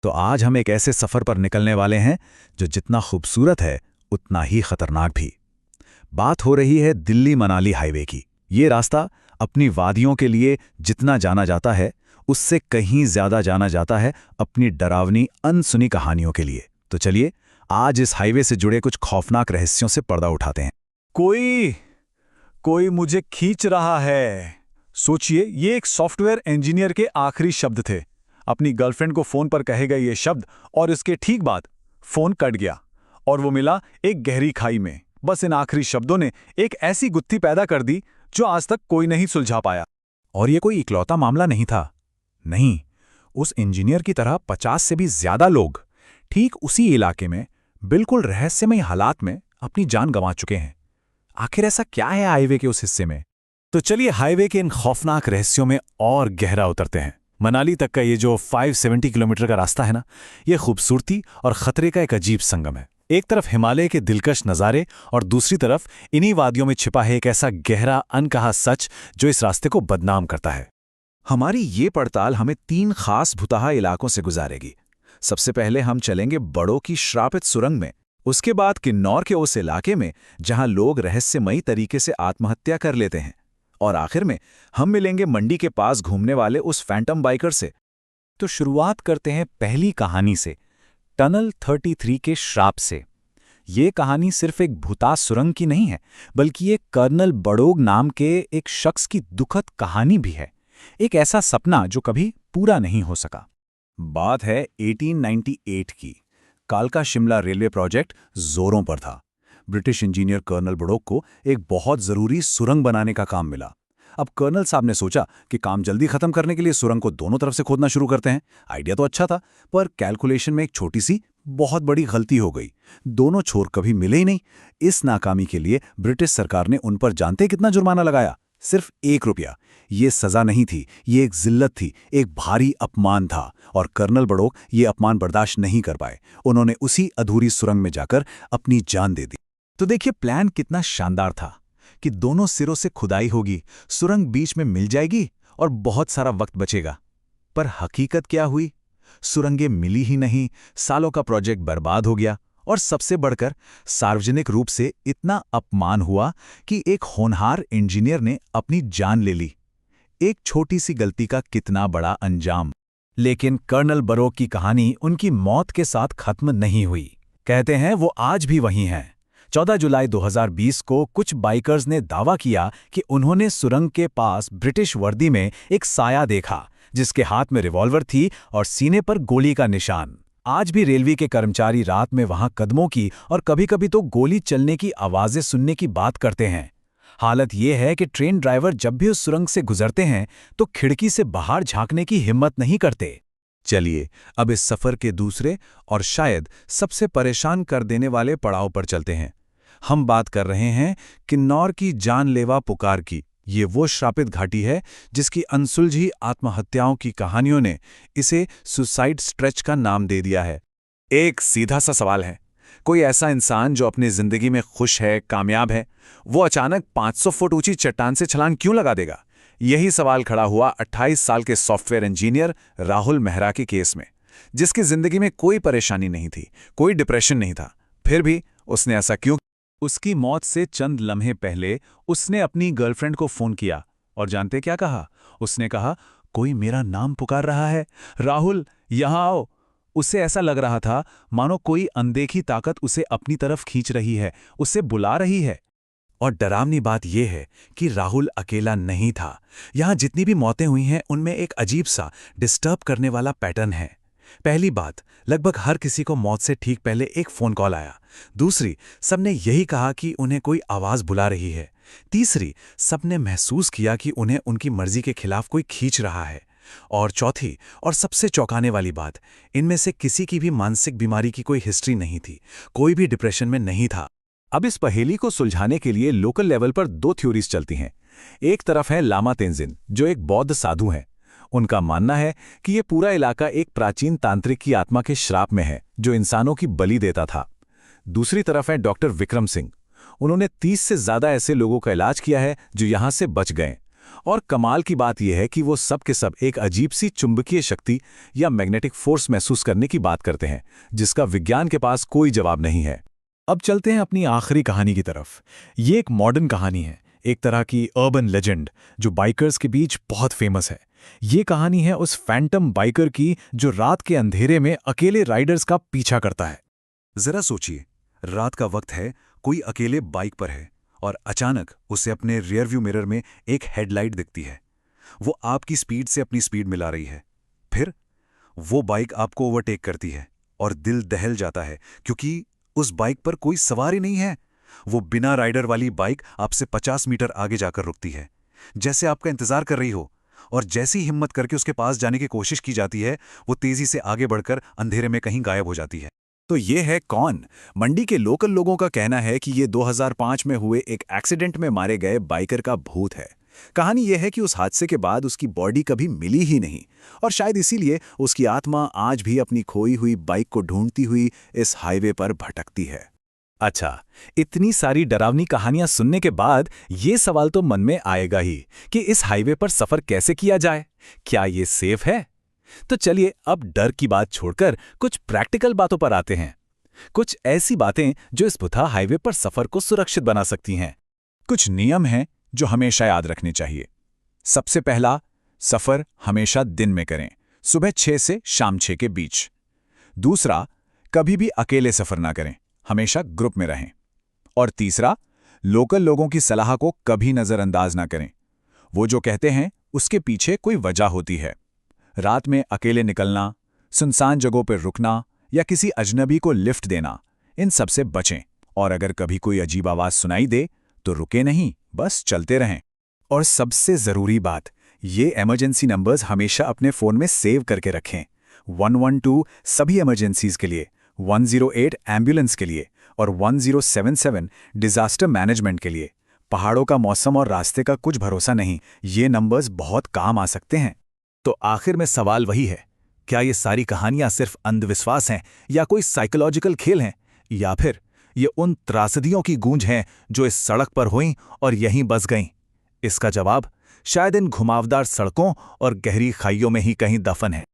तो आज हम एक ऐसे सफर पर निकलने वाले हैं जो जितना खूबसूरत है उतना ही खतरनाक भी। बात हो रही है दिल्ली मनाली हाईवे की। ये रास्ता अपनी वादियों के लिए जितना जाना जाता है उससे कहीं ज्यादा जाना जाता है अपनी डरावनी अनसुनी कहानियों के लिए। तो चलिए आज इस हाईवे से जुड़े कुछ खौफनाक रहस्यों से पर्दा उठाते हैं। कोई कोई मुझे खींच रहा है। सोचिए, ये एक सॉफ्टवेयर इंजीनियर के आखिरी शब्द थे। अपनी गर्लफ्रेंड को फोन पर कहे गए ये शब्द और इसके ठीक बाद फोन कट गया और वो मिला एक गहरी खाई में। बस इन आखिरी शब्दों ने एक ऐसी गुत्थी पैदा कर दी जो आज तक कोई नहीं सुलझा पाया। और ये कोई इकलौता मामला नहीं था। नहीं, उस इंजीनियर की तरह 50 से भी ज्यादा लोग ठीक उसी इलाके में बिल्कुल रहस्यमय हालात में अपनी जान गंवा चुके हैं। आखिर ऐसा क्या है हाईवे के उस हिस्से में? तो चलिए हाईवे के इन खौफनाक रहस्यों में और गहरा उतरते हैं। मनाली तक का ये जो 570 किलोमीटर का रास्ता है ना, ये खूबसूरती और खतरे का एक अजीब संगम है। एक तरफ हिमालय के दिलकश नज़ारे और दूसरी तरफ इन्हीं वादियों में छिपा है एक ऐसा गहरा अनकहा सच जो इस रास्ते को बदनाम करता है। हमारी ये पड़ताल हमें 3 खास भुतहा इलाकों से गुजारेगी। सबसे पहले हम चलेंगे बड़ों की श्रापित सुरंग में, उसके बाद किन्नौर के उस इलाके में जहां लोग रहस्यमयी तरीके से आत्महत्या कर लेते हैं, और आखिर में हम मिलेंगे मंडी के पास घूमने वाले उस फैंटम बाइकर से। तो शुरुआत करते हैं पहली कहानी से, टनल 33 के श्राप से। ये कहानी सिर्फ एक भूतास सुरंग की नहीं है, बल्कि एक कर्नल बड़ोग नाम के एक शख्स की दुखद कहानी भी है। एक ऐसा सपना जो कभी पूरा नहीं हो सका। बात है 1898 की। कालका शिमला रेलवे प्रोजेक्ट जोरों पर था। ब्रिटिश इंजीनियर कर्नल बड़ोग को एक बहुत जरूरी सुरंग बनाने का काम मिला। अब कर्नल साहब ने सोचा कि काम जल्दी खत्म करने के लिए सुरंग को दोनों तरफ से खोदना शुरू करते हैं। आइडिया तो अच्छा था, पर कैलकुलेशन में एक छोटी सी बहुत बड़ी गलती हो गई। दोनों छोर कभी मिले ही नहीं। इस नाकामी के लिए ब्रिटिश सरकार ने उन पर जानते कितना जुर्माना लगाया? सिर्फ 1 रुपया। ये सजा नहीं थी, ये एक जिल्लत थी, एक भारी अपमान था। और कर्नल बड़ोग ये अपमान बर्दाश्त नहीं कर पाए। उन्होंने उसी अधूरी सुरंग में जाकर अपनी जान दे दी। तो देखिए प्लान कितना शानदार था कि दोनों सिरों से खुदाई होगी, सुरंग बीच में मिल जाएगी और बहुत सारा वक्त बचेगा। पर हकीकत क्या हुई? सुरंगें मिली ही नहीं, सालों का प्रोजेक्ट बर्बाद हो गया, और सबसे बढ़कर सार्वजनिक रूप से इतना अपमान हुआ कि एक होनहार इंजीनियर ने अपनी जान ले ली। एक छोटी सी गलती का कितना बड़ा अंजाम। लेकिन कर्नल बड़ोग की कहानी उनकी मौत के साथ खत्म नहीं हुई। कहते हैं वो आज भी वहीं हैं। 14 जुलाई 2020 को कुछ बाइकर्स ने दावा किया कि उन्होंने सुरंग के पास ब्रिटिश वर्दी में एक साया देखा, जिसके हाथ में रिवॉल्वर थी और सीने पर गोली का निशान। आज भी रेलवे के कर्मचारी रात में वहां कदमों की और कभी-कभी तो गोली चलने की आवाजें सुनने की बात करते हैं। हालत यह है कि ट्रेन ड्राइवर जब भी उस सुरंग से गुजरते हैं तो खिड़की से बाहर झांकने की हिम्मत नहीं करते। चलिए अब इस सफर के दूसरे और शायद सबसे परेशान कर देने वाले पड़ाव पर चलते हैं। हम बात कर रहे हैं किन्नौर की जानलेवा पुकार की। ये वो श्रापित घाटी है जिसकी अनसुलझी आत्महत्याओं की कहानियों ने इसे सुसाइड स्ट्रेच का नाम दे दिया है। एक सीधा सा सवाल है, कोई ऐसा इंसान जो अपनी जिंदगी में खुश है, कामयाब है, वो अचानक 500 फुट ऊंची चट्टान से छलांग क्यों लगा देगा? यही सवाल खड़ा हुआ 28 साल के सॉफ्टवेयर इंजीनियर राहुल मेहरा के केस में, जिसकी जिंदगी में कोई परेशानी नहीं थी, कोई डिप्रेशन नहीं था। फिर भी उसने ऐसा क्यों? उसकी मौत से चंद लम्हे पहले उसने अपनी गर्लफ्रेंड को फोन किया और जानते क्या कहा? उसने कहा, कोई मेरा नाम पुकार रहा है, राहुल यहां आओ। उसे ऐसा लग रहा था मानो कोई अनदेखी ताकत उसे अपनी तरफ खींच रही है, उसे बुला रही है। और डरावनी बात यह है कि राहुल अकेला नहीं था। यहां जितनी भी मौतें हुई हैं उनमें एक अजीब सा डिस्टर्ब करने वाला पैटर्न है। पहली बात, लगभग हर किसी को मौत से ठीक पहले एक फोन कॉल आया। दूसरी, सबने यही कहा कि उन्हें कोई आवाज बुला रही है। तीसरी, सबने महसूस किया कि उन्हें उनकी मर्जी के खिलाफ कोई खींच रहा है। और चौथी और सबसे चौंकाने वाली बात, इनमें से किसी की भी मानसिक बीमारी की कोई हिस्ट्री नहीं थी, कोई भी डिप्रेशन में नहीं था। अब इस पहेली को सुलझाने के लिए लोकल लेवल पर 2 थ्योरीज चलती हैं। एक तरफ है लामा तेंजिन, जो एक बौद्ध साधु हैं। उनका मानना है कि ये पूरा इलाका एक प्राचीन तांत्रिक की आत्मा के श्राप में है, जो इंसानों की बलि देता था। दूसरी तरफ है डॉक्टर विक्रम सिंह। उन्होंने 30 से ज्यादा ऐसे लोगों का इलाज किया है जो यहां से बच गए। और कमाल की बात यह है कि वो सब के सब एक अजीब सी चुंबकीय शक्ति या मैग्नेटिक फोर्स महसूस करने की बात करते हैं, जिसका विज्ञान के पास कोई जवाब नहीं है। अब चलते हैं अपनी आखिरी कहानी की तरफ। ये एक मॉडर्न कहानी है, एक तरह की अर्बन लेजेंड जो बाइकर्स के बीच बहुत फेमस है। ये कहानी है उस फैंटम बाइकर की जो रात के अंधेरे में अकेले राइडर्स का पीछा करता है। जरा सोचिए, रात का वक्त है, कोई अकेले बाइक पर है और अचानक उसे अपने रियरव्यू मिरर में एक हेडलाइट दिखती है। वो आपकी स्पीड से अपनी स्पीड मिला रही है। फिर वो बाइक आपको ओवरटेक करती है और दिल दहल जाता है, क्योंकि उस बाइक पर कोई सवार ही नहीं है। वो बिना राइडर वाली बाइक आपसे 50 मीटर आगे जाकर रुकती है, जैसे आपका इंतजार कर रही हो। और जैसी हिम्मत करके उसके पास जाने की कोशिश की जाती है, वो तेजी से आगे बढ़कर अंधेरे में कहीं गायब हो जाती है। तो ये है कौन? मंडी के लोकल लोगों का कहना है कि ये 2005 में हुए एक एक्सीडेंट में मारे गए बाइकर का भूत है। कहानी यह है कि उस हादसे के बाद उसकी बॉडी कभी मिली ही नहीं, और शायद इसीलिए उसकी आत्मा आज भी अपनी खोई हुई बाइक को ढूंढती हुई इस हाईवे पर भटकती है। अच्छा, इतनी सारी डरावनी कहानियां सुनने के बाद ये सवाल तो मन में आएगा ही कि इस हाईवे पर सफर कैसे किया जाए? क्या ये सेफ है? तो चलिए अब डर की बात छोड़कर कुछ प्रैक्टिकल बातों पर आते हैं। कुछ ऐसी बातें जो इस बुधा हाईवे पर सफर को सुरक्षित बना सकती हैं। कुछ नियम हैं जो हमेशा याद रखने चाहिए। सबसे पहला, सफर हमेशा दिन में करें, सुबह 6 से शाम 6 के बीच। दूसरा, कभी भी अकेले सफर ना करें, हमेशा ग्रुप में रहें। और तीसरा, लोकल लोगों की सलाह को कभी नजरअंदाज ना करें। वो जो कहते हैं उसके पीछे कोई वजह होती है। रात में अकेले निकलना, सुनसान जगहों पर रुकना या किसी अजनबी को लिफ्ट देना, इन सब से बचें। और अगर कभी कोई अजीब आवाज सुनाई दे तो रुके नहीं, बस चलते रहें। और सबसे जरूरी बात, ये इमरजेंसी नंबर्स हमेशा अपने फोन में सेव करके रखें। 112 सभी इमरजेंसीज के लिए, 108 एम्बुलेंस के लिए और 1077 डिजास्टर मैनेजमेंट के लिए। पहाड़ों का मौसम और रास्ते का कुछ भरोसा नहीं, ये नंबर्स बहुत काम आ सकते हैं। तो आखिर में सवाल वही है, क्या ये सारी कहानियां सिर्फ अंधविश्वास हैं या कोई साइकोलॉजिकल खेल हैं, या फिर ये उन त्रासदियों की गूंज हैं जो इस सड़क पर हुईं और यहीं बस गईं? इसका जवाब शायद इन घुमावदार सड़कों और गहरी खाइयों में ही कहीं दफन है।